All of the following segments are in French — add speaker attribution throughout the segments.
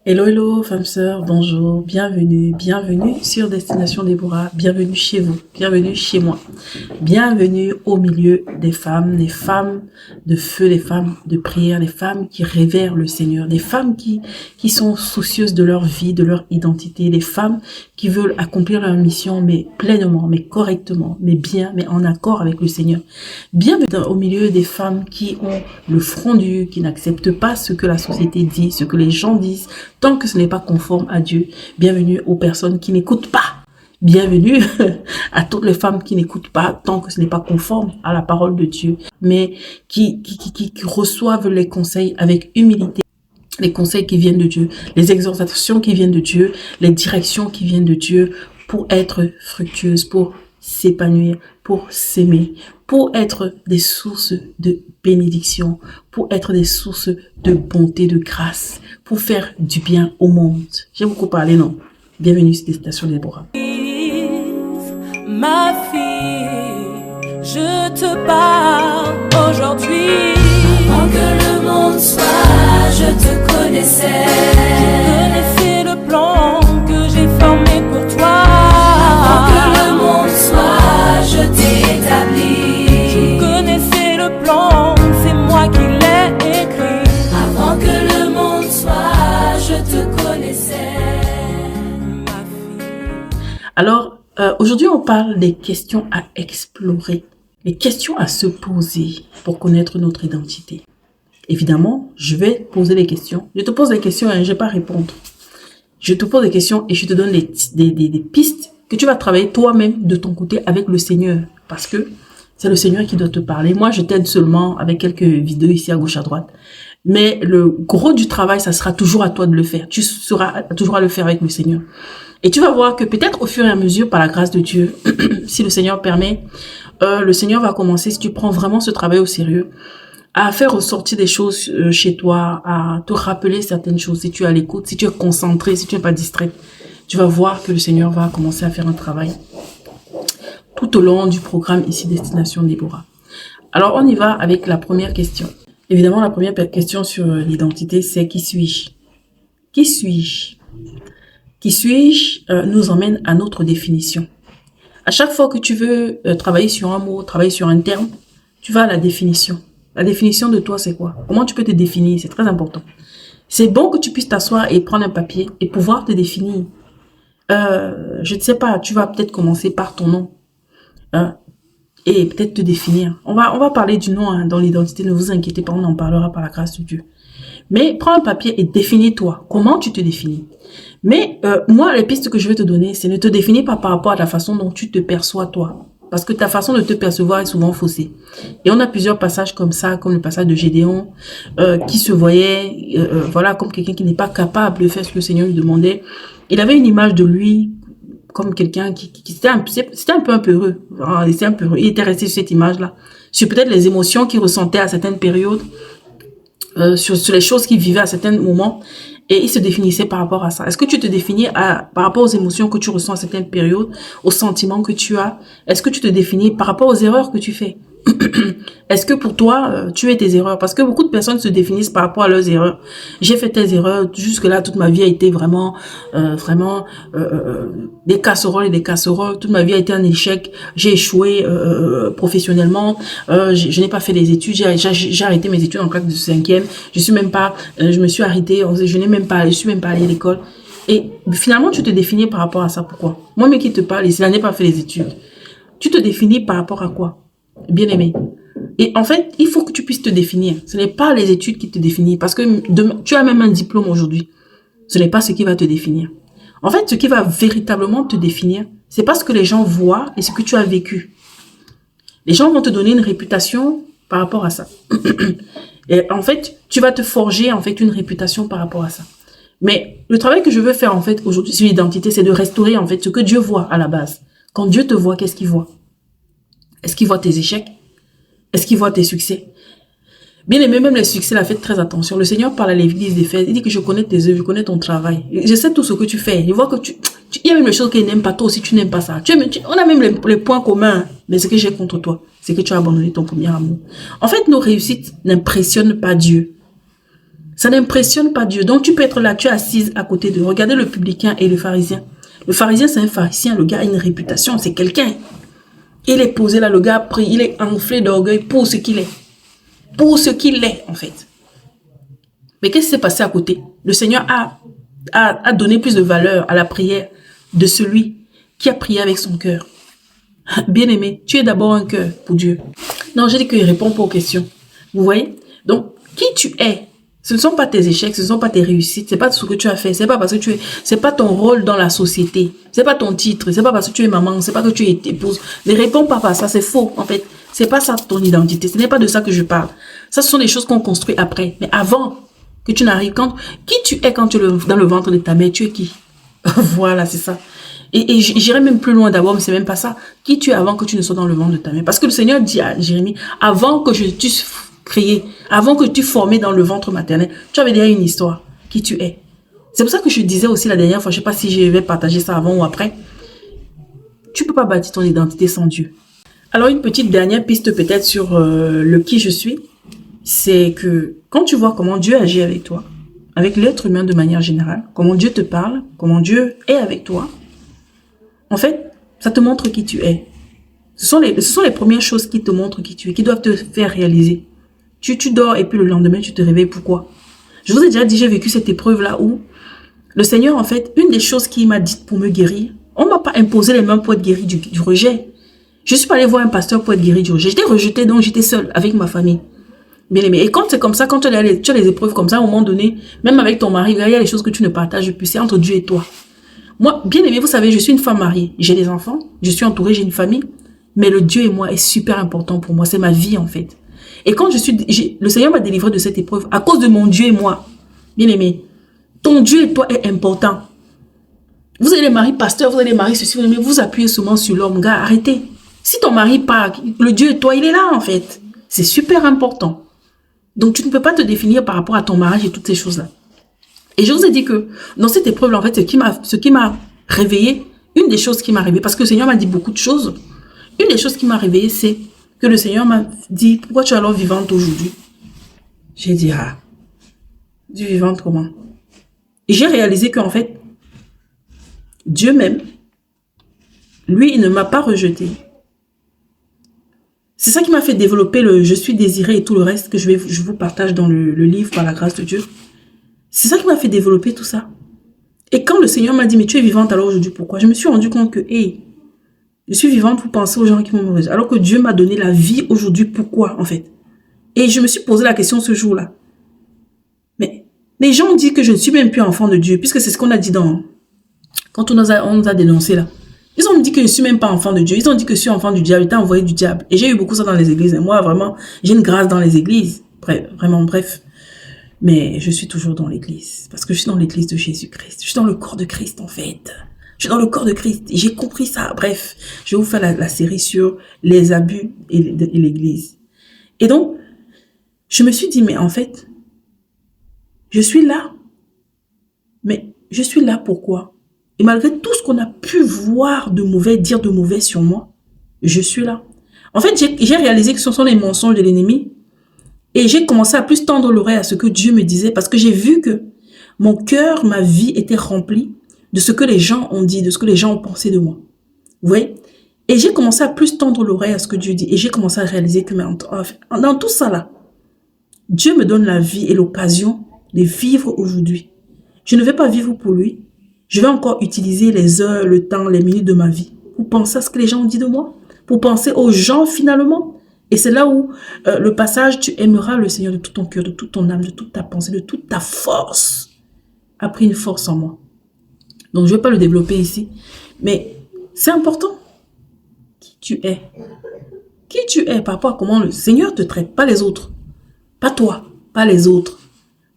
Speaker 1: Hello, hello, femmes sœurs, bonjour, bienvenue sur Destination Déborah, bienvenue chez vous, bienvenue chez moi, bienvenue au milieu des femmes de feu, des femmes de prière, des femmes qui révèrent le Seigneur, des femmes qui sont soucieuses de leur vie, de leur identité, des femmes qui veulent accomplir leur mission, mais pleinement, mais correctement, mais bien, mais en accord avec le Seigneur. Bienvenue au milieu des femmes qui ont le front dur, qui n'acceptent pas ce que la société dit, ce que les gens disent, tant que ce n'est pas conforme à Dieu. Bienvenue aux personnes qui n'écoutent pas. Bienvenue à toutes les femmes qui n'écoutent pas tant que ce n'est pas conforme à la parole de Dieu, mais qui reçoivent les conseils avec humilité, les conseils qui viennent de Dieu, les exhortations qui viennent de Dieu, les directions qui viennent de Dieu pour être fructueuses, pour s'épanouir, pour s'aimer, pour être des sources de bénédiction, pour être des sources de bonté, de grâce, pour faire du bien au monde. J'ai beaucoup parlé, non? Bienvenue sur Destination Déborah.
Speaker 2: Ma fille, je te parle aujourd'hui. Avant que le monde soit, je te connaissais. Je connaissais le plan que j'ai formé pour toi. Avant que le monde soit, je t'ai établi. Je connaissais le plan, c'est moi qui l'ai écrit. Avant que le monde soit, je te connaissais. Ma fille.
Speaker 1: Alors, aujourd'hui, on parle des questions à explorer, les questions à se poser pour connaître notre identité. Évidemment, je vais poser des questions. Je te pose des questions et je ne vais pas répondre. Je te pose des questions et je te donne des pistes que tu vas travailler toi-même de ton côté avec le Seigneur. Parce que c'est le Seigneur qui doit te parler. Moi, je t'aide seulement avec quelques vidéos ici à gauche, à droite. Mais le gros du travail, ça sera toujours à toi de le faire. Tu seras toujours à le faire avec le Seigneur. Et tu vas voir que peut-être au fur et à mesure, par la grâce de Dieu, si le Seigneur permet, le Seigneur va commencer, si tu prends vraiment ce travail au sérieux, à faire ressortir des choses chez toi, à te rappeler certaines choses. Si tu es à l'écoute, si tu es concentré, si tu n'es pas distrait, tu vas voir que le Seigneur va commencer à faire un travail tout au long du programme ici Destination Déborah. Alors, on y va avec la première question. Évidemment, la première question sur l'identité, c'est qui suis-je? Qui suis-je? Qui suis-je nous emmène à notre définition. À chaque fois que tu veux travailler sur un mot, travailler sur un terme, tu vas à la définition. La définition de toi, c'est quoi? Comment tu peux te définir? C'est très important. C'est bon que tu puisses t'asseoir et prendre un papier et pouvoir te définir. Je ne sais pas, tu vas peut-être commencer par ton nom. Et peut-être te définir. On va parler du nom dans l'identité, ne vous inquiétez pas, on en parlera par la grâce de Dieu. Mais prends un papier et définis-toi. Comment tu te définis? Mais moi, les pistes que je vais te donner, c'est ne te définir pas par rapport à la façon dont tu te perçois toi. Parce que ta façon de te percevoir est souvent faussée. Et on a plusieurs passages comme ça, comme le passage de Gédéon, qui se voyait voilà, comme quelqu'un qui n'est pas capable de faire ce que le Seigneur lui demandait. Il avait une image de lui comme quelqu'un qui c'était un peu heureux. Il était resté sur cette image-là. Sur peut-être les émotions qu'il ressentait à certaines périodes, sur les choses qu'il vivait à certains moments. Et il se définissait par rapport à ça. Est-ce que tu te définis par rapport aux émotions que tu ressens à certaines périodes, aux sentiments que tu as? Est-ce que tu te définis par rapport aux erreurs que tu fais? Est-ce que pour toi, tu es tes erreurs? Parce que beaucoup de personnes se définissent par rapport à leurs erreurs. J'ai fait tes erreurs. Jusque-là, toute ma vie a été vraiment des casseroles et des casseroles. Toute ma vie a été un échec. J'ai échoué professionnellement. Je n'ai pas fait des études. J'ai arrêté mes études en classe de 5e. Je me suis arrêtée. Je suis même pas allée à l'école. Et finalement, tu te définis par rapport à ça. Pourquoi? Moi, mais qui te parle, il n'a pas fait les études. Tu te définis par rapport à quoi? Bien aimé. Et en fait, il faut que tu puisses te définir. Ce n'est pas les études qui te définissent. Parce que tu as même un diplôme aujourd'hui. Ce n'est pas ce qui va te définir. En fait, ce qui va véritablement te définir, c'est pas ce que les gens voient et ce que tu as vécu. Les gens vont te donner une réputation par rapport à ça. Et en fait, tu vas te forger en fait une réputation par rapport à ça. Mais le travail que je veux faire en fait aujourd'hui sur l'identité, c'est de restaurer en fait ce que Dieu voit à la base. Quand Dieu te voit, qu'est-ce qu'il voit? Est-ce qu'il voit tes échecs? Est-ce qu'il voit tes succès? Bien aimé, même les succès, là, faites très attention. Le Seigneur parle à l'église d'Éphèse. Il dit que je connais tes œuvres, je connais ton travail. Je sais tout ce que tu fais. Je vois que il y a même les choses qu'il n'aime pas, toi aussi tu n'aimes pas ça. On a même les points communs. Mais ce que j'ai contre toi, c'est que tu as abandonné ton premier amour. En fait, nos réussites n'impressionnent pas Dieu. Ça n'impressionne pas Dieu. Donc tu peux être là, tu es assise à côté de. Regardez le publicain et le pharisien. Le pharisien, c'est un pharisien. Le gars a une réputation, c'est quelqu'un. Il est posé là, le gars a pris, il est enflé d'orgueil pour ce qu'il est. Pour ce qu'il est, en fait. Mais qu'est-ce qui s'est passé à côté? Le Seigneur a donné plus de valeur à la prière de celui qui a prié avec son cœur. Bien-aimé, tu es d'abord un cœur pour Dieu. Non, j'ai dit qu'il répond pas aux questions. Vous voyez? Donc, qui tu es, ce ne sont pas tes échecs, ce ne sont pas tes réussites, c'est pas ce que tu as fait, c'est pas parce que c'est pas ton rôle dans la société, c'est pas ton titre, c'est pas parce que tu es maman, c'est pas que tu es épouse. Ne réponds pas par ça, c'est faux, en fait. C'est pas ça ton identité, ce n'est pas de ça que je parle. Ça, ce sont des choses qu'on construit après. Mais avant que tu n'arrives, qui tu es quand tu es dans le ventre de ta mère, tu es qui? Voilà, c'est ça. Et j'irai même plus loin d'abord, mais c'est même pas ça. Qui tu es avant que tu ne sois dans le ventre de ta mère? Parce que le Seigneur dit à Jérémie, avant que je t'eusse créé, avant que tu formé dans le ventre maternel, tu avais déjà une histoire. Qui tu es? C'est pour ça que je disais aussi la dernière fois, je sais pas si je vais partager ça avant ou après. Tu peux pas bâtir ton identité sans Dieu. Alors une petite dernière piste peut-être sur le qui je suis, c'est que quand tu vois comment Dieu agit avec toi, avec l'être humain de manière générale, comment Dieu te parle, comment Dieu est avec toi, en fait, ça te montre qui tu es. Ce sont les premières choses qui te montrent qui tu es, qui doivent te faire réaliser. Tu dors et puis le lendemain, tu te réveilles. Pourquoi? Je vous ai déjà dit, j'ai vécu cette épreuve-là où le Seigneur, en fait, une des choses qu'il m'a dites pour me guérir, on ne m'a pas imposé les mains pour être guéri du rejet. Je ne suis pas allée voir un pasteur pour être guéri du rejet. J'étais rejetée, donc j'étais seule avec ma famille. Bien aimé. Et quand c'est comme ça, quand tu as les épreuves comme ça, à un moment donné, même avec ton mari, il y a des choses que tu ne partages plus. C'est entre Dieu et toi. Moi, bien aimé, vous savez, je suis une femme mariée. J'ai des enfants, je suis entourée, j'ai une famille. Mais le Dieu et moi est super important pour moi. C'est ma vie, en fait. Et quand le Seigneur m'a délivré de cette épreuve à cause de mon Dieu et moi. Bien aimé, ton Dieu et toi est important. Vous avez les maris pasteurs, vous avez les maris ceci, mais vous appuyez seulement sur l'homme. Gars, arrêtez. Si ton mari part, le Dieu et toi, il est là, en fait. C'est super important. Donc, tu ne peux pas te définir par rapport à ton mariage et toutes ces choses-là. Et je vous ai dit que dans cette épreuve, en fait, ce qui m'a réveillée, une des choses qui m'a réveillée, parce que le Seigneur m'a dit beaucoup de choses, une des choses qui m'a réveillée, c'est que le Seigneur m'a dit, pourquoi tu es alors vivante aujourd'hui? J'ai dit, du vivante comment? Et j'ai réalisé qu'en fait, Dieu même, lui, il ne m'a pas rejeté. C'est ça qui m'a fait développer le « je suis désiré » et tout le reste que je vous partage dans le livre par la grâce de Dieu. C'est ça qui m'a fait développer tout ça. Et quand le Seigneur m'a dit « mais tu es vivante alors aujourd'hui, pourquoi ?» Je me suis rendu compte que « je suis vivante pour penser aux gens qui m'ont rejeté. » Alors que Dieu m'a donné la vie aujourd'hui, pourquoi en fait? Et je me suis posé la question ce jour-là. Mais les gens disent que je ne suis même plus enfant de Dieu, puisque c'est ce qu'on a dit quand on nous a dénoncé là. Ils ont dit que je ne suis même pas enfant de Dieu. Ils ont dit que je suis enfant du diable. J'étais envoyé du diable. Et j'ai eu beaucoup ça dans les églises. Et moi, vraiment, j'ai une grâce dans les églises. Bref. Mais je suis toujours dans l'église. Parce que je suis dans l'église de Jésus-Christ. Je suis dans le corps de Christ, en fait. Je suis dans le corps de Christ. Et j'ai compris ça. Bref, je vais vous faire la série sur les abus et l'église. Et donc, je me suis dit, mais en fait, je suis là. Mais je suis là pourquoi? Et malgré tout ce qu'on a pu voir de mauvais, dire de mauvais sur moi, je suis là. En fait, j'ai réalisé que ce sont les mensonges de l'ennemi. Et j'ai commencé à plus tendre l'oreille à ce que Dieu me disait. Parce que j'ai vu que mon cœur, ma vie était remplie de ce que les gens ont dit, de ce que les gens ont pensé de moi. Vous voyez? Et j'ai commencé à plus tendre l'oreille à ce que Dieu dit. Et j'ai commencé à réaliser que dans tout ça là, Dieu me donne la vie et l'occasion de vivre aujourd'hui. Je ne vais pas vivre pour lui. Je vais encore utiliser les heures, le temps, les minutes de ma vie pour penser à ce que les gens ont dit de moi, pour penser aux gens finalement. Et c'est là où le passage, tu aimeras le Seigneur de tout ton cœur, de toute ton âme, de toute ta pensée, de toute ta force, a pris une force en moi. Donc je ne vais pas le développer ici, mais c'est important. Qui tu es? Qui tu es par rapport à comment le Seigneur te traite, pas les autres. Pas toi, pas les autres.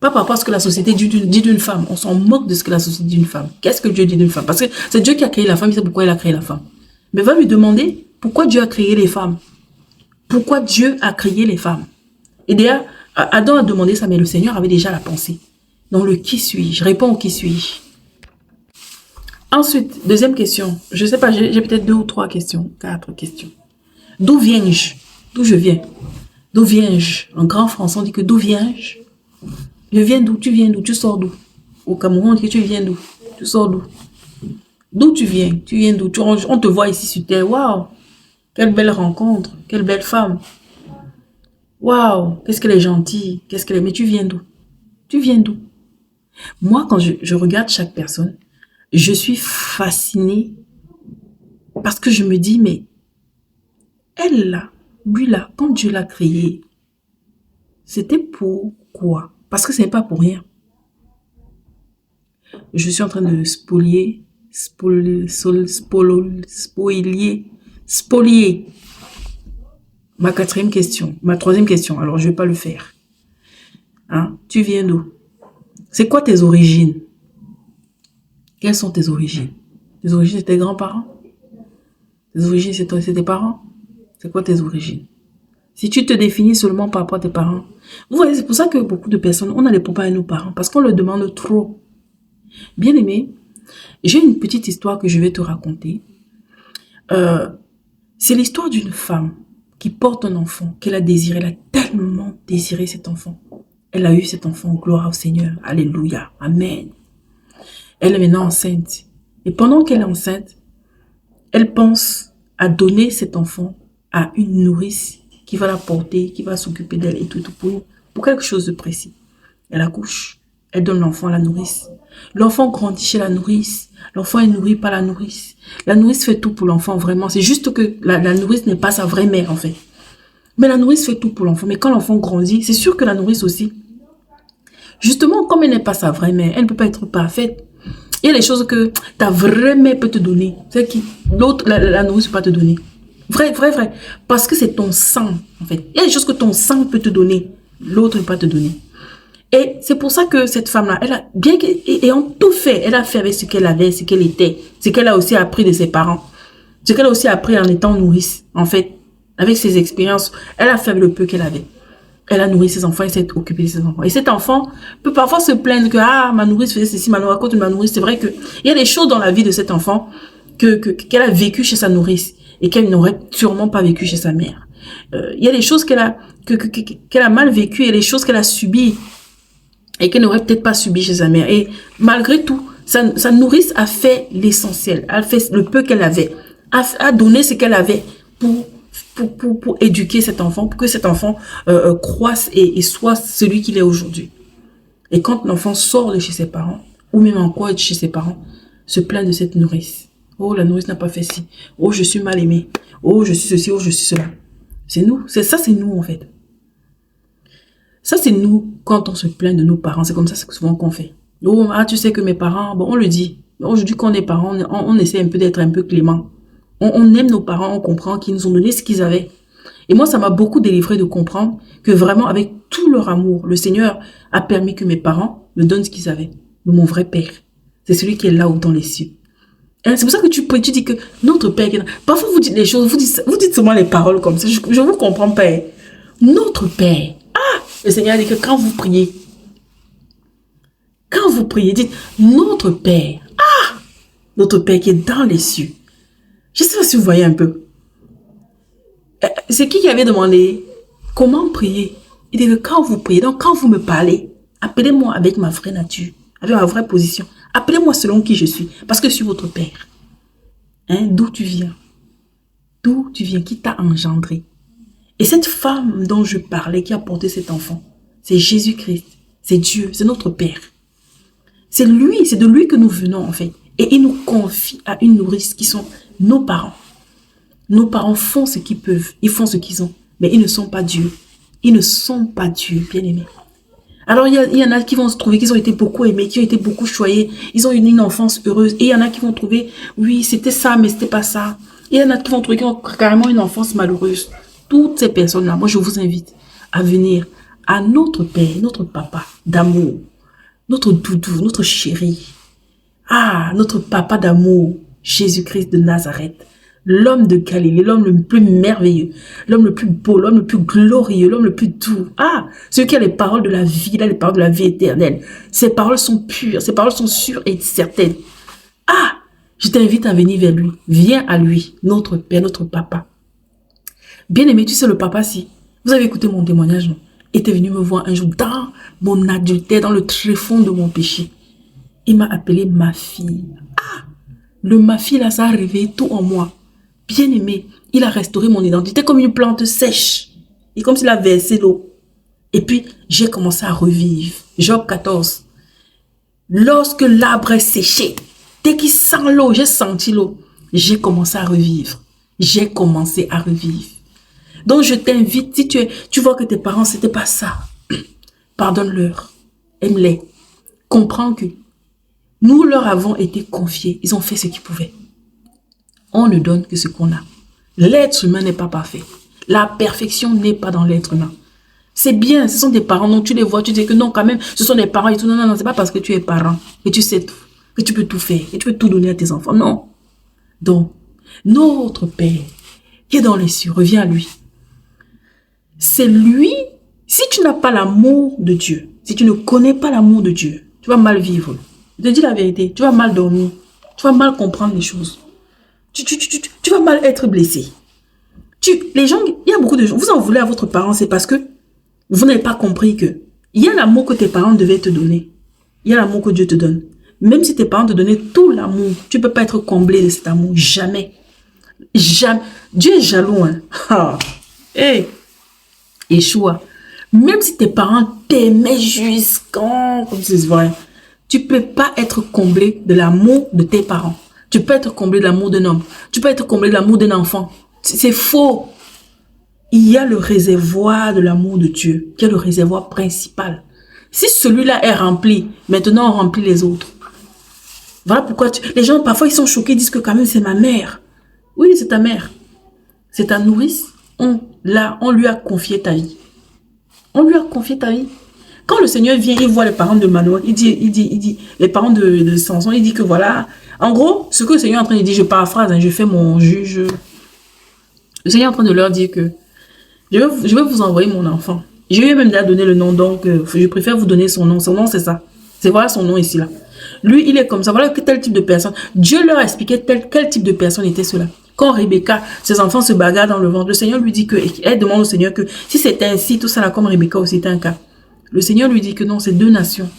Speaker 1: Pas par rapport à ce que la société dit d'une femme. On s'en moque de ce que la société dit d'une femme. Qu'est-ce que Dieu dit d'une femme? Parce que c'est Dieu qui a créé la femme, il sait pourquoi il a créé la femme. Mais va lui demander pourquoi Dieu a créé les femmes. Pourquoi Dieu a créé les femmes? Et d'ailleurs, Adam a demandé ça, mais le Seigneur avait déjà la pensée. Donc le qui suis-je? Réponds au qui suis-je. Ensuite, deuxième question. Je ne sais pas, j'ai peut-être 2 ou 3 questions, 4 questions. D'où viens-je? D'où je viens? D'où viens-je? En grand français, on dit que d'où viens-je? Je viens d'où? Tu viens d'où? Tu sors d'où? Au Cameroun, tu viens d'où? Tu sors d'où? D'où tu viens? Tu viens d'où? On te voit ici sur terre. Waouh! Quelle belle rencontre. Quelle belle femme. Waouh! Qu'est-ce qu'elle est gentille. Qu'est-ce qu'elle est... Mais tu viens d'où? Tu viens d'où? Moi, quand je regarde chaque personne, je suis fascinée parce que je me dis, mais elle là, lui là, quand Dieu l'a créé, c'était pour quoi? Parce que ce n'est pas pour rien. Je suis en train de spolier ma quatrième question, ma troisième question. Alors, je ne vais pas le faire. Hein? Tu viens d'où? C'est quoi tes origines? Quelles sont tes origines? Tes origines, c'est tes grands-parents? Tes origines, c'est tes parents? C'est quoi tes origines? Si tu te définis seulement par rapport à tes parents, vous voyez, c'est pour ça que beaucoup de personnes, on a des problèmes avec nos parents, parce qu'on leur demande trop. Bien aimé, j'ai une petite histoire que je vais te raconter. C'est l'histoire d'une femme qui porte un enfant qu'elle a désiré. Elle a tellement désiré cet enfant. Elle a eu cet enfant, gloire au Seigneur. Alléluia, amen. Elle est maintenant enceinte. Et pendant qu'elle est enceinte, elle pense à donner cet enfant à une nourrice qui va la porter, qui va s'occuper d'elle et tout pour quelque chose de précis. Elle accouche, elle donne l'enfant à la nourrice. L'enfant grandit chez la nourrice. L'enfant est nourri par la nourrice. La nourrice fait tout pour l'enfant, vraiment. C'est juste que la nourrice n'est pas sa vraie mère, en fait. Mais la nourrice fait tout pour l'enfant. Mais quand l'enfant grandit, c'est sûr que la nourrice aussi, justement, comme elle n'est pas sa vraie mère, elle ne peut pas être parfaite. Il y a des choses que ta vraie mère peut te donner. C'est qui l'autre, la nourrice ne peut pas te donner. Vrai. Parce que c'est ton sang, en fait. Il y a des choses que ton sang peut te donner. L'autre ne peut pas te donner. Et c'est pour ça que cette femme-là, elle a bien ayant tout fait, elle a fait avec ce qu'elle avait, ce qu'elle était, ce qu'elle a aussi appris de ses parents, ce qu'elle a aussi appris en étant nourrice, en fait, avec ses expériences, elle a fait le peu qu'elle avait. Elle a nourri ses enfants, elle s'est occupée de ses enfants. Et cet enfant peut parfois se plaindre que ma nourrice faisait ceci, ma nourrice, à cause de ma nourrice. C'est vrai qu'il y a des choses dans la vie de cet enfant qu'elle a vécu chez sa nourrice et qu'elle n'aurait sûrement pas vécu chez sa mère. Il y a des choses qu'elle a mal vécues, il y a des choses qu'elle a subies et qu'elle n'aurait peut-être pas subi chez sa mère. Et malgré tout, sa nourrice a fait l'essentiel, a fait le peu qu'elle avait, a donné ce qu'elle avait pour éduquer cet enfant, pour que cet enfant croisse et soit celui qu'il est aujourd'hui. Et quand l'enfant sort de chez ses parents, ou même encore de chez ses parents, se plaint de cette nourrice. Oh, la nourrice n'a pas fait ci. Oh, je suis mal aimée. Oh, je suis ceci, oh, je suis cela. C'est nous. C'est nous, en fait. Ça, c'est nous, quand on se plaint de nos parents. C'est comme ça, c'est souvent qu'on fait. Oh, tu sais que mes parents, bon, on le dit. Aujourd'hui, quand on est parents, on essaie un peu d'être un peu clément. On aime nos parents, on comprend qu'ils nous ont donné ce qu'ils avaient. Et moi, ça m'a beaucoup délivré de comprendre que vraiment, avec tout leur amour, le Seigneur a permis que mes parents me donnent ce qu'ils avaient. De mon vrai Père. C'est celui qui est là-haut dans les cieux. C'est pour ça que tu dis que notre Père, parfois vous dites les choses, vous dites seulement les paroles comme ça. Je ne vous comprends pas. Notre Père. Le Seigneur dit que quand vous priez, dites notre Père. Notre Père qui est dans les cieux. Je ne sais pas si vous voyez un peu. C'est qui avait demandé comment prier? Il dit que quand vous priez, donc quand vous me parlez, appelez-moi avec ma vraie nature, avec ma vraie position. Appelez-moi selon qui je suis, parce que je suis votre Père. D'où tu viens? D'où tu viens? Qui t'a engendré? Et cette femme dont je parlais, qui a porté cet enfant, c'est Jésus-Christ, c'est Dieu, c'est notre Père. C'est lui, c'est de lui que nous venons en fait. Et il nous confie à une nourrice qui sont nos parents. Nos parents font ce qu'ils peuvent, ils font ce qu'ils ont, mais ils ne sont pas Dieu. Ils ne sont pas Dieu, bien-aimés. Alors, il y en a qui vont se trouver qu'ils ont été beaucoup aimés, qui ont été beaucoup choyés, ils ont eu une enfance heureuse. Et il y en a qui vont trouver, oui, c'était ça, mais c'était pas ça. Et il y en a qui vont trouver qu'ils ont carrément une enfance malheureuse. Toutes ces personnes-là, moi, je vous invite à venir à notre Père, notre Papa d'amour, notre doudou, notre chéri. Notre Papa d'amour, Jésus-Christ de Nazareth. L'homme de Galilée, l'homme le plus merveilleux, l'homme le plus beau, l'homme le plus glorieux, l'homme le plus doux. Celui qui a les paroles de la vie, il a les paroles de la vie éternelle. Ses paroles sont pures, ses paroles sont sûres et certaines. Je t'invite à venir vers lui. Viens à lui, notre Père, notre Papa. Bien-aimé, tu sais le papa, si vous avez écouté mon témoignage, non? était venu me voir un jour dans mon adultère, dans le tréfonds de mon péché. Il m'a appelé ma fille. Ah, le ma fille là, ça a réveillé tout en moi. Bien aimé, il a restauré mon identité comme une plante sèche. Et comme s'il a versé l'eau. Et puis, j'ai commencé à revivre. Job 14. Lorsque l'arbre est séché, dès qu'il sent l'eau, j'ai senti l'eau, j'ai commencé à revivre. J'ai commencé à revivre. Donc, je t'invite, si tu vois que tes parents, c'était pas ça, pardonne-leur. Aime-les. Comprends que nous leur avons été confiés. Ils ont fait ce qu'ils pouvaient. On ne donne que ce qu'on a. L'être humain n'est pas parfait. La perfection n'est pas dans l'être humain. C'est bien, ce sont des parents, donc tu les vois, tu dis que non, quand même, ce sont des parents et tout. Non, non, non, c'est pas parce que tu es parent que tu sais tout, que tu peux tout faire, que tu peux tout donner à tes enfants. Non. Donc, notre Père qui est dans les cieux, reviens à lui. C'est lui, si tu n'as pas l'amour de Dieu, si tu ne connais pas l'amour de Dieu, tu vas mal vivre. Je te dis la vérité, tu vas mal dormir, tu vas mal comprendre les choses. Tu vas mal être blessé. Les gens, il y a beaucoup de gens, vous en voulez à votre parent, c'est parce que vous n'avez pas compris que il y a l'amour que tes parents devaient te donner. Il y a l'amour que Dieu te donne. Même si tes parents te donnaient tout l'amour, tu ne peux pas être comblé de cet amour. Jamais. Jamais. Dieu est jaloux. Hein? Ah. Hey. Yeshua. Même si tes parents t'aimaient jusqu'en... C'est vrai. Tu ne peux pas être comblé de l'amour de tes parents. Tu peux être comblé de l'amour d'un homme. Tu peux être comblé de l'amour d'un enfant. C'est faux. Il y a le réservoir de l'amour de Dieu, qui est le réservoir principal. Si celui-là est rempli, maintenant on remplit les autres. Voilà pourquoi les gens, parfois, ils sont choqués, ils disent que quand même, c'est ma mère. Oui, c'est ta mère. C'est ta nourrice. On lui a confié ta vie. On lui a confié ta vie. Quand le Seigneur vient, il voit les parents de Manoah, il dit, les parents de Samson, il dit que voilà, en gros, ce que le Seigneur est en train de dire, je paraphrase, hein, je fais mon juge. Le Seigneur est en train de leur dire que je vais vous envoyer mon enfant. Je lui ai même déjà donné le nom, donc je préfère vous donner son nom. Son nom, c'est ça. C'est voilà son nom ici, là. Lui, il est comme ça. Voilà tel type de personne. Dieu leur a expliqué quel type de personne était cela. Quand Rebecca, ses enfants se bagarrent dans le ventre, le Seigneur lui dit que, elle demande au Seigneur que si c'était ainsi, tout ça là, comme Rebecca aussi était un cas. Le Seigneur lui dit que non, c'est deux nations.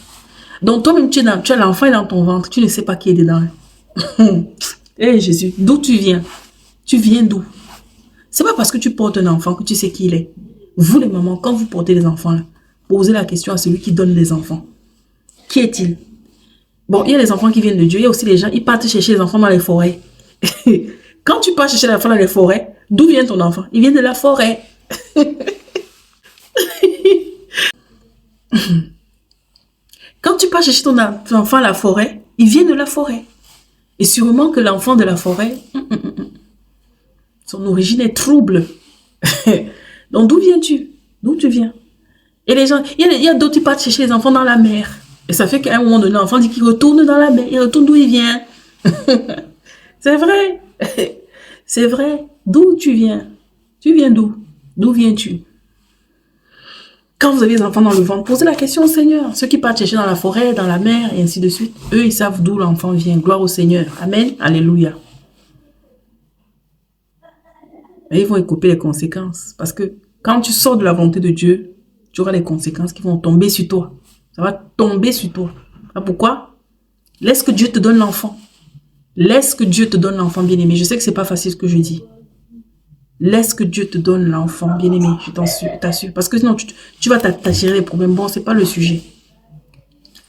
Speaker 1: Donc toi-même, tu as l'enfant dans ton ventre, tu ne sais pas qui est dedans. Hé Jésus, d'où tu viens? Tu viens d'où? C'est pas parce que tu portes un enfant que tu sais qui il est. Vous les mamans, quand vous portez les enfants là, posez la question à celui qui donne les enfants. Qui est-il? Bon, il y a les enfants qui viennent de Dieu, il y a aussi les gens, ils partent chercher les enfants dans les forêts. Quand tu pars chercher l'enfant dans les forêts, d'où vient ton enfant? Il vient de la forêt. Quand tu pars chercher ton enfant à la forêt, il vient de la forêt. Et sûrement que l'enfant de la forêt, son origine est trouble. Donc d'où viens-tu? D'où tu viens? Et les gens, il y a d'autres qui partent chercher les enfants dans la mer. Et ça fait qu'à un moment donné, l'enfant dit qu'il retourne dans la mer. Il retourne d'où il vient. C'est vrai. C'est vrai. D'où tu viens? Tu viens d'où? D'où viens-tu? Quand vous avez des enfants dans le ventre, posez la question au Seigneur. Ceux qui partent chercher dans la forêt, dans la mer, et ainsi de suite, eux, ils savent d'où l'enfant vient. Gloire au Seigneur. Amen. Alléluia. Mais ils vont écouper les conséquences. Parce que quand tu sors de la volonté de Dieu, tu auras les conséquences qui vont tomber sur toi. Ça va tomber sur toi. Pourquoi? Laisse que Dieu te donne l'enfant. Laisse que Dieu te donne l'enfant, bien-aimé. Je sais que c'est pas facile ce que je dis. Laisse que Dieu te donne l'enfant, bien-aimé. Je t'assure. Parce que sinon, tu vas t'attirer les problèmes. Bon, c'est pas le sujet.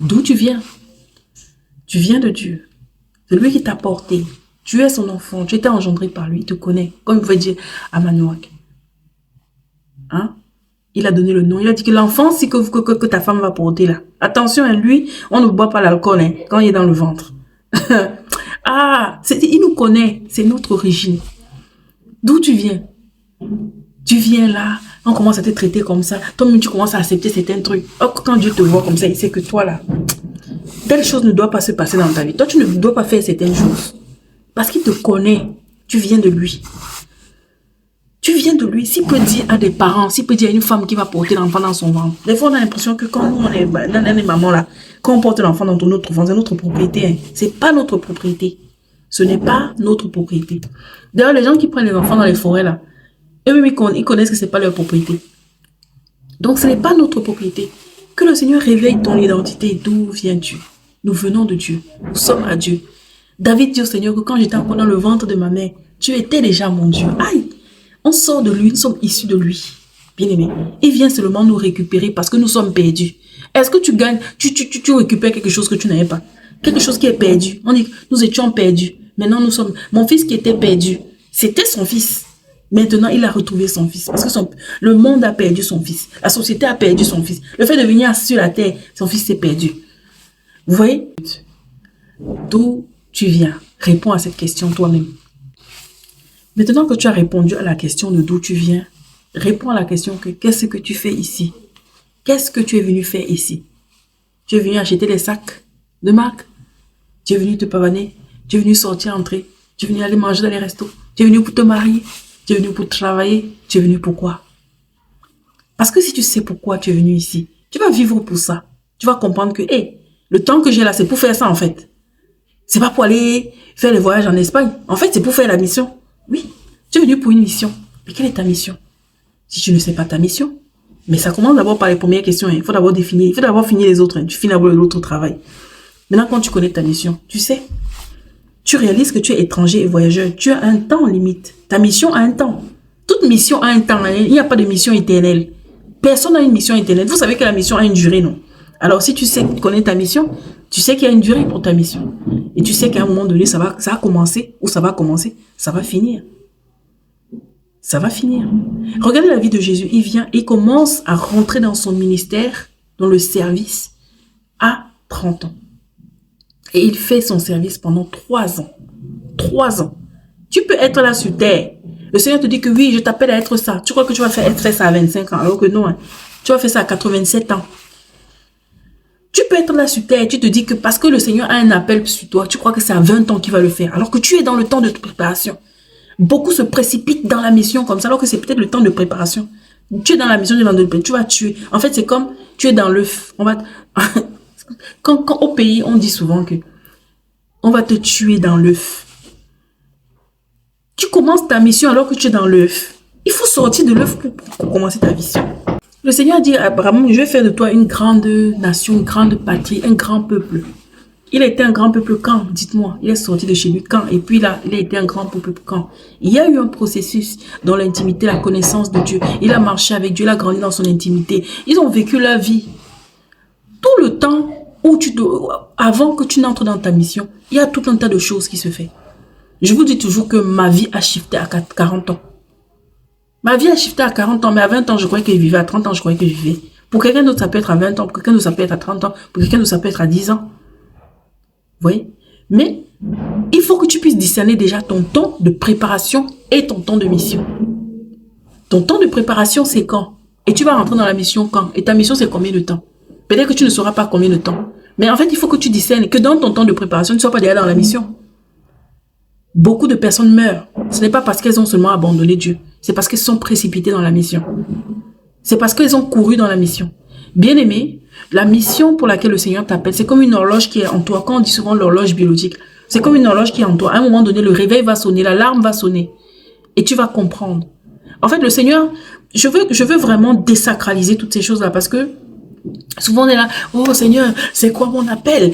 Speaker 1: D'où tu viens? Tu viens de Dieu. C'est lui qui t'a porté. Tu es son enfant. Tu étais engendré par lui. Il te connaît. Comme il pouvait dire à Manoah. Hein? Il a donné le nom. Il a dit que l'enfant, c'est que ta femme va porter là. Attention, hein, lui, on ne boit pas l'alcool hein, quand il est dans le ventre. Ah, il nous connaît. C'est notre origine. D'où tu viens? Tu viens là, on commence à te traiter comme ça. Toi-même, tu commences à accepter certains trucs. Oh, quand Dieu te voit comme ça, il sait que toi là, telle chose ne doit pas se passer dans ta vie. Toi, tu ne dois pas faire certaines choses. Parce qu'il te connaît. Tu viens de lui. Tu viens de lui. S'il peut dire à des parents, s'il peut dire à une femme qui va porter l'enfant dans son ventre. Des fois, on a l'impression que quand nous, on est dans les mamans là, quand on porte l'enfant dans notre ventre, c'est notre propriété. Hein. C'est pas notre propriété. Ce n'est pas notre propriété. D'ailleurs, les gens qui prennent les enfants dans les forêts là, eux-mêmes, ils connaissent que c'est pas leur propriété. Donc, ce n'est pas notre propriété. Que le Seigneur réveille ton identité. D'où viens-tu? Nous venons de Dieu. Nous sommes à Dieu. David dit au Seigneur que quand j'étais encore dans le ventre de ma mère, tu étais déjà mon Dieu. Aïe! On sort de lui, nous sommes issus de lui. Bien-aimé, il vient seulement nous récupérer parce que nous sommes perdus. Est-ce que tu gagnes, tu récupères quelque chose que tu n'avais pas? Quelque chose qui est perdu. On dit que nous étions perdus. Maintenant, nous sommes... Mon fils qui était perdu, c'était son fils. Maintenant, il a retrouvé son fils. Parce que le monde a perdu son fils. La société a perdu son fils. Le fait de venir sur la terre, son fils s'est perdu. Vous voyez? D'où tu viens? Réponds à cette question toi-même. Maintenant que tu as répondu à la question de d'où tu viens, réponds à la question que qu'est-ce que tu fais ici? Qu'est-ce que tu es venu faire ici? Tu es venu acheter des sacs de marque? Tu es venu te pavaner? Tu es venu sortir, entrer? Tu es venu aller manger dans les restos? Tu es venu pour te marier? Tu es venu pour travailler? Tu es venu pourquoi? Parce que si tu sais pourquoi tu es venu ici, tu vas vivre pour ça. Tu vas comprendre que, le temps que j'ai là, c'est pour faire ça en fait. C'est pas pour aller faire les voyages en Espagne. En fait, c'est pour faire la mission. Oui, tu es venu pour une mission. Mais quelle est ta mission? Si tu ne sais pas ta mission, mais ça commence d'abord par les premières questions. Il faut d'abord définir, il faut d'abord finir les autres. Tu finis d'abord l'autre travail. Maintenant, quand tu connais ta mission, tu sais, tu réalises que tu es étranger et voyageur. Tu as un temps limite. Ta mission a un temps. Toute mission a un temps. Il n'y a pas de mission éternelle. Personne n'a une mission éternelle. Vous savez que la mission a une durée, non? Alors, si tu sais connais ta mission, tu sais qu'il y a une durée pour ta mission. Et tu sais qu'à un moment donné, ça a commencé, ou ça va commencer, ça va finir. Ça va finir. Regardez la vie de Jésus. Il vient et commence à rentrer dans son ministère, dans le service, à 30 ans. Et il fait son service pendant 3 ans. 3 ans. Tu peux être là sur terre. Le Seigneur te dit que oui, je t'appelle à être ça. Tu crois que tu vas faire ça à 25 ans, alors que non. Tu vas faire ça à 87 ans. Tu peux être là sur terre et tu te dis que parce que le Seigneur a un appel sur toi, tu crois que c'est à 20 ans qu'il va le faire, alors que tu es dans le temps de préparation. Beaucoup se précipitent dans la mission comme ça, alors que c'est peut-être le temps de préparation. Tu es dans la mission, tu vas tuer. En fait, c'est comme tu es dans l'œuf. Quand au pays, on dit souvent que on va te tuer dans l'œuf. Tu commences ta mission alors que tu es dans l'œuf. Il faut sortir de l'œuf pour commencer ta mission. Le Seigneur dit à Abraham, je vais faire de toi une grande nation, une grande patrie, un grand peuple. Il a été un grand peuple quand? Dites-moi. Il est sorti de chez lui quand? Et puis là, il a été un grand peuple quand? Il y a eu un processus dans l'intimité, la connaissance de Dieu. Il a marché avec Dieu, il a grandi dans son intimité. Ils ont vécu leur vie. Tout le temps où avant que tu n'entres dans ta mission, il y a tout un tas de choses qui se fait. Je vous dis toujours que ma vie a shifté à 40 ans. Ma vie a shifté à 40 ans, mais à 20 ans, je croyais que je vivais. À 30 ans, je croyais que je vivais. Pour quelqu'un d'autre, ça peut être à 20 ans. Pour quelqu'un d'autre, ça peut être à 30 ans. Pour quelqu'un d'autre, ça peut être à 10 ans. Vous voyez? Mais il faut que tu puisses discerner déjà ton temps de préparation et ton temps de mission. Ton temps de préparation, c'est quand? Et tu vas rentrer dans la mission quand? Et ta mission, c'est combien de temps? Peut-être que tu ne sauras pas combien de temps. Mais en fait, il faut que tu discernes que dans ton temps de préparation, tu ne sois pas déjà dans la mission. Beaucoup de personnes meurent. Ce n'est pas parce qu'elles ont seulement abandonné Dieu. C'est parce qu'elles sont précipitées dans la mission. C'est parce qu'elles ont couru dans la mission. Bien-aimé, la mission pour laquelle le Seigneur t'appelle, c'est comme une horloge qui est en toi. Quand on dit souvent l'horloge biologique, c'est comme une horloge qui est en toi. À un moment donné, le réveil va sonner, l'alarme va sonner. Et tu vas comprendre. En fait, le Seigneur, je veux vraiment désacraliser toutes ces choses-là parce que souvent on est là, oh Seigneur, c'est quoi mon appel?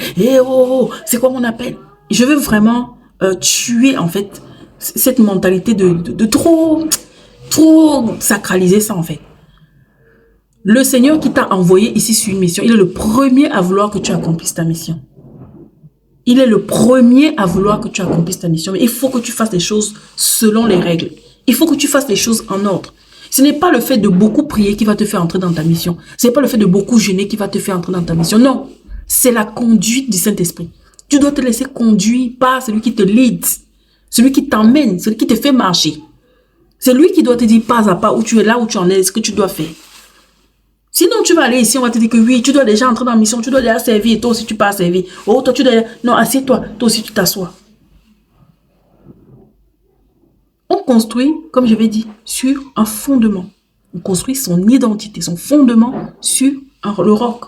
Speaker 1: C'est quoi mon appel? Je veux vraiment tuer en fait cette mentalité de trop sacraliser ça en fait. Le Seigneur qui t'a envoyé ici sur une mission, il est le premier à vouloir que tu accomplisses ta mission. Il est le premier à vouloir que tu accomplisses ta mission. Mais il faut que tu fasses les choses selon les règles. Il faut que tu fasses les choses en ordre. Ce n'est pas le fait de beaucoup prier qui va te faire entrer dans ta mission. Ce n'est pas le fait de beaucoup jeûner qui va te faire entrer dans ta mission. Non, c'est la conduite du Saint-Esprit. Tu dois te laisser conduire par celui qui te lead, celui qui t'emmène, celui qui te fait marcher. C'est lui qui doit te dire pas à pas où tu es, là où tu en es, ce que tu dois faire. Sinon, tu vas aller ici, on va te dire que oui, tu dois déjà entrer dans la mission, tu dois déjà servir, et toi aussi tu pas servir. Oh, toi tu dois... Non, assieds-toi, toi aussi tu t'assois. On construit, comme je l'ai dit, sur un fondement. On construit son identité, son fondement sur le roc.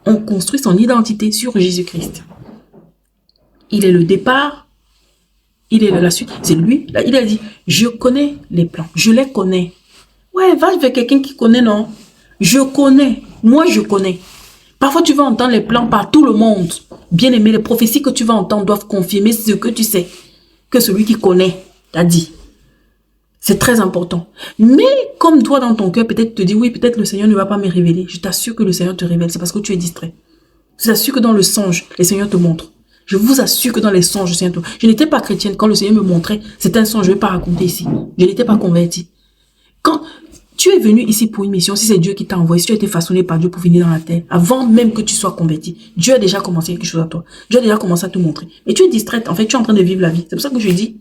Speaker 1: On construit son identité sur Jésus-Christ. Il est le départ, il est la suite. C'est lui, là, il a dit, je connais les plans, je les connais. Ouais, va vers quelqu'un qui connaît, non? Je connais. Moi, je connais. Parfois, tu vas entendre les plans par tout le monde. Bien aimé, les prophéties que tu vas entendre doivent confirmer ce que tu sais. Que celui qui connaît t'a dit. C'est très important. Mais comme toi, dans ton cœur, peut-être te dis, oui, peut-être le Seigneur ne va pas me révéler. Je t'assure que le Seigneur te révèle. C'est parce que tu es distrait. Je t'assure que dans le songe, le Seigneur te montre. Je vous assure que dans les songes, le Seigneur te montre. Je n'étais pas chrétienne. Quand le Seigneur me montrait, c'était un songe. Je ne vais pas raconter ici. Je n'étais pas convertie. Quand tu es venu ici pour une mission, si c'est Dieu qui t'a envoyé, si tu as été façonné par Dieu pour venir dans la terre, avant même que tu sois converti, Dieu a déjà commencé quelque chose à toi. Dieu a déjà commencé à te montrer. Mais tu es distraite. En fait, tu es en train de vivre la vie. C'est pour ça que je dis,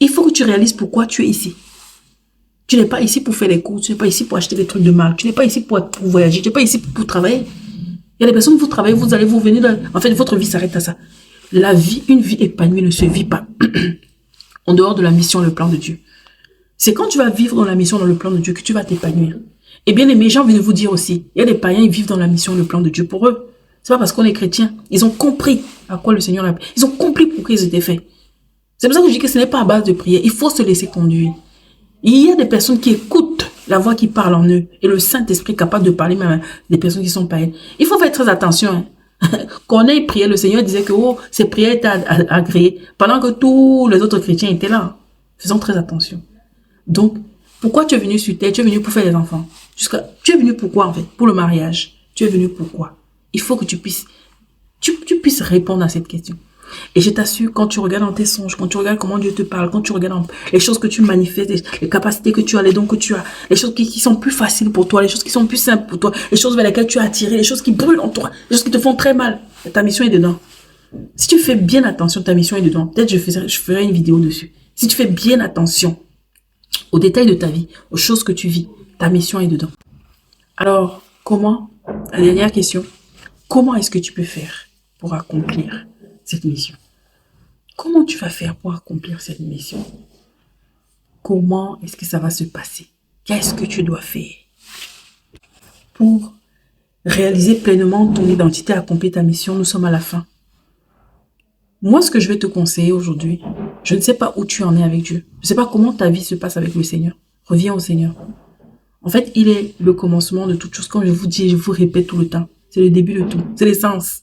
Speaker 1: il faut que tu réalises pourquoi tu es ici. Tu n'es pas ici pour faire les cours, tu n'es pas ici pour acheter des trucs de marque, tu n'es pas ici pour voyager, tu n'es pas ici pour travailler. Il y a des personnes, vous travaillez, vous allez vous venir, en fait, votre vie s'arrête à ça. La vie, une vie épanouie ne se vit pas en dehors de la mission, le plan de Dieu. C'est quand tu vas vivre dans la mission, dans le plan de Dieu, que tu vas t'épanouir. Et bien aimé, j'ai envie de vous dire aussi, il y a des païens, ils vivent dans la mission, le plan de Dieu pour eux. C'est pas parce qu'on est chrétien. Ils ont compris à quoi le Seigneur l'a. Ils ont compris pourquoi ils étaient faits. C'est pour ça que je dis que ce n'est pas à base de prière. Il faut se laisser conduire. Il y a des personnes qui écoutent la voix qui parle en eux. Et le Saint-Esprit est capable de parler même à des personnes qui sont païennes. Il faut faire très attention. Quand on a prié, le Seigneur disait que ces prières étaient agréées. Pendant que tous les autres chrétiens étaient là. Faisons très attention. Donc, pourquoi tu es venu sur terre? Tu es venu pour faire des enfants. Tu es venu pourquoi en fait? Pour le mariage. Tu es venu pourquoi? Il faut que tu puisses répondre à cette question. Et je t'assure, quand tu regardes dans tes songes, quand tu regardes comment Dieu te parle, quand tu regardes les choses que tu manifestes, les capacités que tu as, les dons que tu as, les choses qui sont plus faciles pour toi, les choses qui sont plus simples pour toi, les choses vers lesquelles tu as attiré, les choses qui brûlent en toi, les choses qui te font très mal, ta mission est dedans. Si tu fais bien attention, ta mission est dedans. Peut-être je ferai une vidéo dessus. Si tu fais bien attention aux détails de ta vie, aux choses que tu vis, ta mission est dedans. Alors, comment, la dernière question, comment est-ce que tu peux faire pour accomplir cette mission? Comment tu vas faire pour accomplir cette mission? Comment est-ce que ça va se passer? Qu'est-ce que tu dois faire pour réaliser pleinement ton identité, accomplir ta mission? Nous sommes à la fin. Moi, ce que je vais te conseiller aujourd'hui, je ne sais pas où tu en es avec Dieu. Je ne sais pas comment ta vie se passe avec le Seigneur. Reviens au Seigneur. En fait, il est le commencement de toute chose. Comme je vous dis, je vous répète tout le temps. C'est le début de tout. C'est l'essence.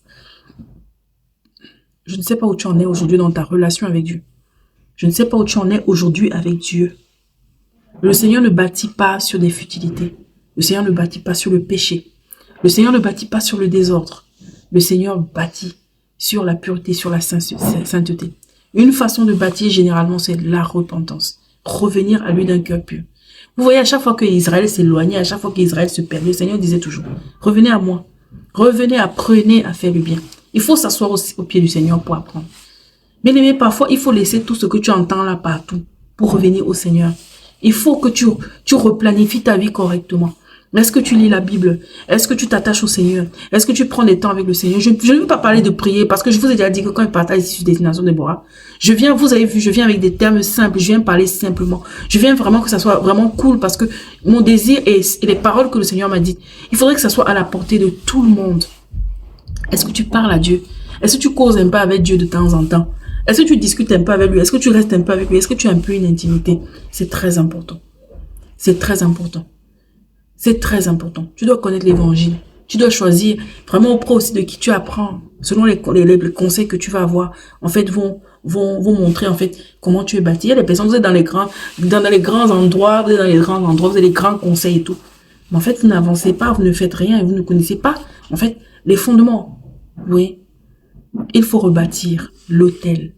Speaker 1: Je ne sais pas où tu en es aujourd'hui dans ta relation avec Dieu. Je ne sais pas où tu en es aujourd'hui avec Dieu. Le Seigneur ne bâtit pas sur des futilités. Le Seigneur ne bâtit pas sur le péché. Le Seigneur ne bâtit pas sur le désordre. Le Seigneur bâtit sur la pureté, sur la sainteté. Une façon de bâtir, généralement, c'est la repentance. Revenir à lui d'un cœur pur. Vous voyez, à chaque fois qu'Israël s'éloignait, à chaque fois qu'Israël se perdait, le Seigneur disait toujours, revenez à moi. Revenez, apprenez à faire le bien. Il faut s'asseoir au pied du Seigneur pour apprendre. Bien aimé, parfois, il faut laisser tout ce que tu entends là partout pour revenir au Seigneur. Il faut que tu replanifies ta vie correctement. Est-ce que tu lis la Bible? Est-ce que tu t'attaches au Seigneur? Est-ce que tu prends des temps avec le Seigneur? Je ne veux pas parler de prier parce que je vous ai déjà dit que quand je partage ici sur Destination Déborah, vous avez vu, je viens avec des termes simples, je viens parler simplement. Je viens vraiment que ça soit vraiment cool parce que mon désir et les paroles que le Seigneur m'a dites, il faudrait que ça soit à la portée de tout le monde. Est-ce que tu parles à Dieu? Est-ce que tu causes un peu avec Dieu de temps en temps? Est-ce que tu discutes un peu avec lui? Est-ce que tu restes un peu avec lui? Est-ce que tu as un peu une intimité? C'est très important. C'est très important. C'est très important. Tu dois connaître l'évangile. Tu dois choisir vraiment auprès aussi de qui tu apprends. Selon les conseils que tu vas avoir, en fait, vont montrer, en fait, comment tu es bâti. Il y a des personnes, vous êtes dans les grands endroits, vous avez les grands conseils et tout. Mais en fait, vous n'avancez pas, vous ne faites rien et vous ne connaissez pas, en fait, les fondements. Oui. Il faut rebâtir l'autel.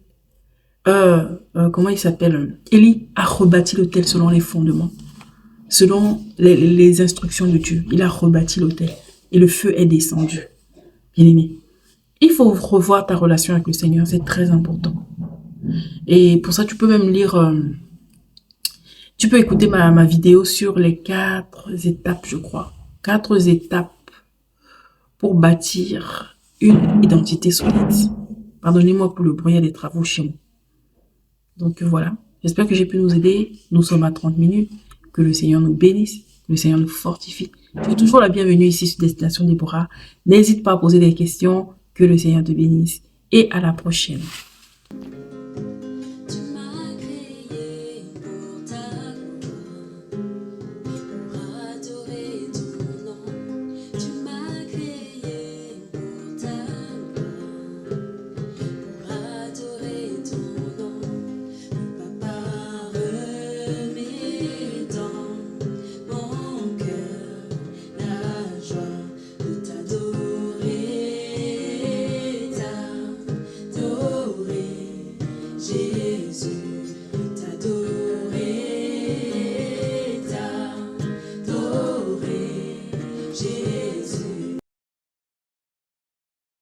Speaker 1: Comment il s'appelle? Élie a rebâti l'autel selon les fondements. Selon les instructions de Dieu, il a rebâti l'autel et le feu est descendu. Bien aimé, il faut revoir ta relation avec le Seigneur, c'est très important. Et pour ça, tu peux même lire, tu peux écouter ma vidéo sur les 4 étapes, je crois. 4 étapes pour bâtir une identité solide. Pardonnez-moi pour le bruit des travaux chez moi. Donc voilà, j'espère que j'ai pu nous aider. Nous sommes à 30 minutes. Que le Seigneur nous bénisse, que le Seigneur nous fortifie. Tu es toujours la bienvenue ici sur Destination Déborah. N'hésite pas à poser des questions. Que le Seigneur te bénisse. Et à la prochaine.